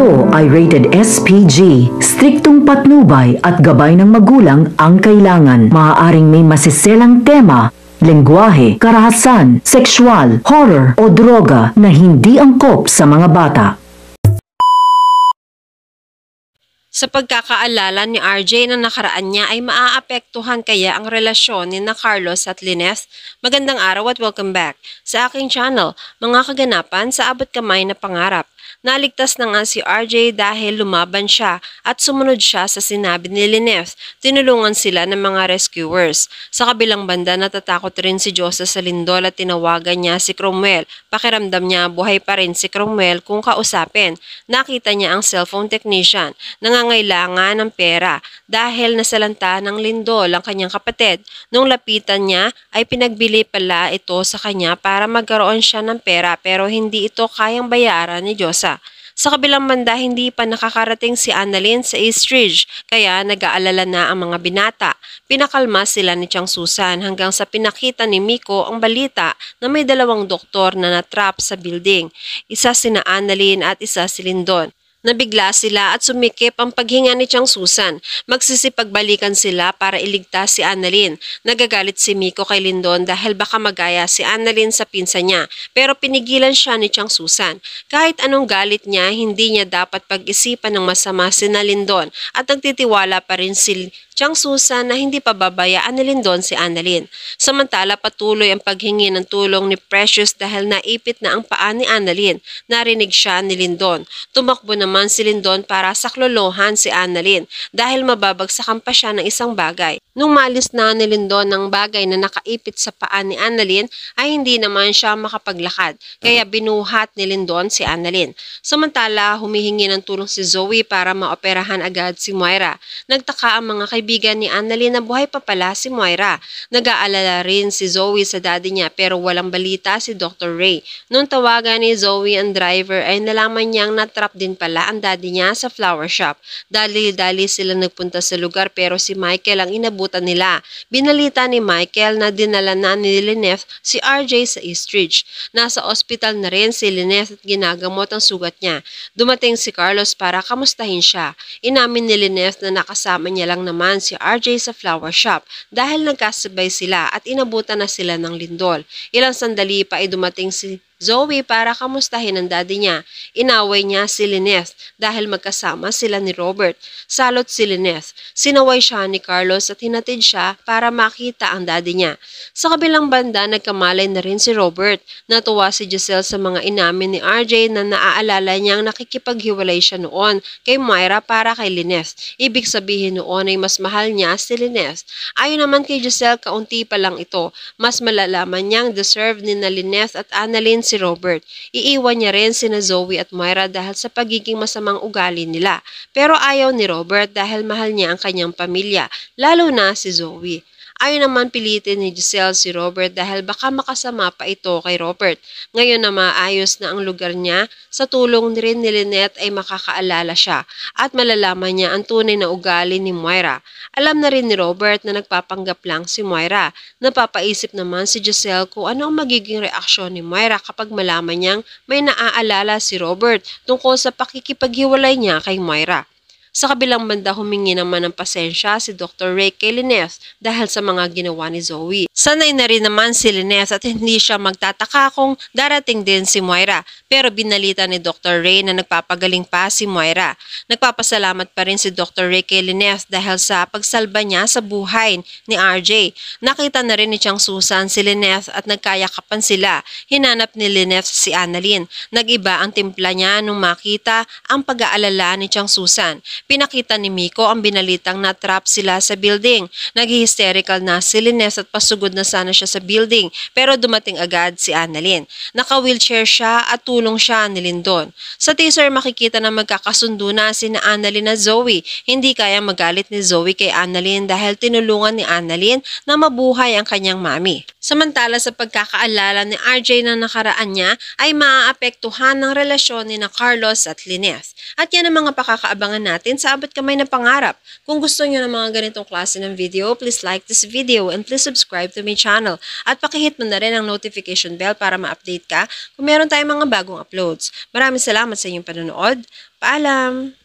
Ito ay rated SPG. Striktong patnubay at gabay ng magulang ang kailangan. Maaaring may masiselang tema, lengguwahe, karahasan, sexual, horror o droga na hindi angkop sa mga bata. Sa pagkakaalala ni RJ na nakaraan niya ay maaapektuhan kaya ang relasyon ni na Carlos at Lyneth? Magandang araw at welcome back sa aking channel, mga kaganapan sa abot kamay na pangarap. Naligtas na nga si RJ dahil lumaban siya at sumunod siya sa sinabi ni Lyneth. Tinulungan sila ng mga rescuers. Sa kabilang banda, natatakot rin si Josa sa lindol at tinawagan niya si Cromwell. Pakiramdam niya buhay pa rin si Cromwell kung kausapin. Nakita niya ang cellphone technician. Nangangailangan ng pera dahil nasalanta ng lindol ang kanyang kapatid. Nung lapitan niya ay pinagbili pala ito sa kanya para magkaroon siya ng pera pero hindi ito kayang bayaran ni Josa. Sa kabilang banda, hindi pa nakakarating si Annalyn sa East Ridge, kaya nag-aalala na ang mga binata. Pinakalma sila ni Chang Susan hanggang sa pinakita ni Miko ang balita na may dalawang doktor na natrap sa building. Isa sina Annalyn at isa si Lindon. Nabigla sila at sumikip ang paghinga ni Chang Susan. Magsisipagbalikan sila para iligtas si Annalyn. Nagagalit si Miko kay Lindon dahil baka magaya si Annalyn sa pinsan niya. Pero pinigilan siya ni Chang Susan. Kahit anong galit niya, hindi niya dapat pag-isipan ng masama si Lindon at nagtitiwala pa rin si Chang Susan na hindi pa babayaan ni Lindon si Annalyn. Samantala, patuloy ang paghingi ng tulong ni Precious dahil naipit na ang paa ni Annalyn. Narinig siya ni Lindon. Tumakbo naman si Lindon para saklolohan si Annalyn dahil mababagsakan pa siya ng isang bagay. Nung malis na ni Lindon ng bagay na nakaipit sa paa ni Annalyn ay hindi naman siya makapaglakad kaya binuhat ni Lindon si Annalyn. Samantala, humihingi ng tulong si Zoe para maoperahan agad si Moira. Nagtaka ang mga kaibigan ni Annalyn na buhay pa pala si Moira. Nag-aalala rin si Zoe sa daddy niya pero walang balita si Dr. Ray. Nung tawagan ni Zoe ang driver ay nalaman niyang natrap din pala ang daddy niya sa flower shop. Dali-dali sila nagpunta sa lugar pero si Michael ang inabutan nila. Binalita ni Michael na dinala na ni Lyneth si RJ sa East Ridge. Nasa ospital na rin si Lyneth at ginagamot ang sugat niya. Dumating si Carlos para kamustahin siya. Inamin ni Lyneth na nakasama niya lang naman si RJ sa flower shop dahil nagkasabay sila at inabutan na sila ng lindol. Ilang sandali pa ay dumating si Zoe para kamustahin ang daddy niya. Inaway niya si Lyneth dahil magkasama sila ni Robert. Salot si Lyneth. Sinaway siya ni Carlos at hinatid siya para makita ang daddy niya. Sa kabilang banda, nagkamalay na rin si Robert. Natuwa si Giselle sa mga inamin ni RJ na naaalala niyang nakikipaghiwalay siya noon kay Moira para kay Lyneth. Ibig sabihin noon ay mas mahal niya si Lyneth. Ayon naman kay Giselle, kaunti pa lang ito. Mas malalaman niyang deserve ni na Lyneth at Annalyn si Robert. Iiwan niya rin sina Zoe at Moira dahil sa pagiging masamang ugali nila. Pero ayaw ni Robert dahil mahal niya ang kanyang pamilya, lalo na si Zoe. Ayaw naman pilitin ni Giselle si Robert dahil baka makasama pa ito kay Robert. Ngayon na maayos na ang lugar niya, sa tulong rin ni Lyneth ay makakaalala siya at malalaman niya ang tunay na ugali ni Moira. Alam na rin ni Robert na nagpapanggap lang si Moira. Napapaisip naman si Giselle kung ano ang magiging reaksyon ni Moira kapag malaman niyang may naaalala si Robert tungkol sa pakikipaghiwalay niya kay Moira. Sa kabilang banda, humingi naman ng pasensya si Dr. Ray kay Lyneth dahil sa mga ginawa ni Zoe. Sanay na rin naman si Lyneth at hindi siya magtataka kung darating din si Moira. Pero binalita ni Dr. Ray na nagpapagaling pa si Moira. Nagpapasalamat pa rin si Dr. Ray kay Lyneth dahil sa pagsalba niya sa buhay ni RJ. Nakita na rin ni Chang Susan si Lyneth at nagkayakapan sila. Hinanap ni Lyneth si Annalyn. Nag-iba ang timpla niya nung makita ang pag-aalala ni Chang Susan. Pinakita ni Miko ang binalitang natrap sila sa building. Nag-hysterical na si Lyneth at pasugod na sana siya sa building pero dumating agad si Annalyn. Naka-wheelchair siya at tulong siya ni Lindon. Sa teaser makikita na magkakasundo na sina Annalyn at Zoe. Hindi kaya magalit ni Zoe kay Annalyn dahil tinulungan ni Annalyn na mabuhay ang kanyang mami. Samantala sa pagkakaalala ni RJ na nakaraan niya ay maaapektuhan ng relasyon ni na Carlos at Lyneth. At yan ang mga pakakaabangan natin sa Abot Kamay na Pangarap. Kung gusto niyo ng mga ganitong klase ng video, please like this video and please subscribe to my channel. At pakihit mo na rin ang notification bell para ma-update ka kung meron tayong mga bagong uploads. Maraming salamat sa inyong panonood. Paalam!